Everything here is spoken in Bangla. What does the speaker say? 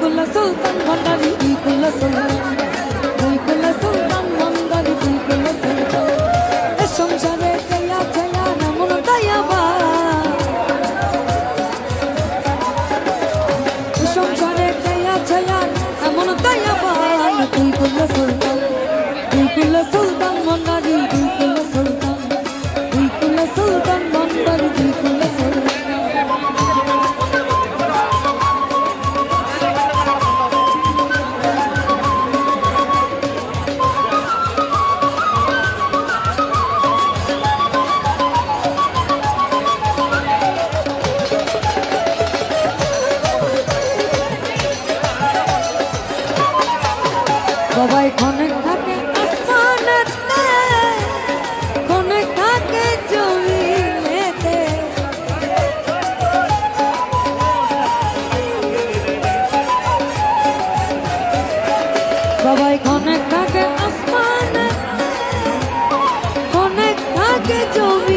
কুলা সুলতান ভান্ডারি তুই কুলা সুলতান, তুই কুলা সুলতান ভান্ডারি তুই কুলা সুলতান। এ সংসারে জয়া জয়া নামন দয়াবা, এ সংসারে জয়া জয়া নামন দয়াবা। তুই কুলা সুলতান, তুই কুলা সুলতান ভান্ডারি তুই কুলা সুলতান, তুই কুলা সুলতান ভান্ডারি তুই কুলা সুলতান। বাবাই ক্ষণে থাকে আসমানেতে, ক্ষণে থাকে জমিনেতে। বাবাই ক্ষণে থাকে আসমানেতে, ক্ষণে থাকে জমি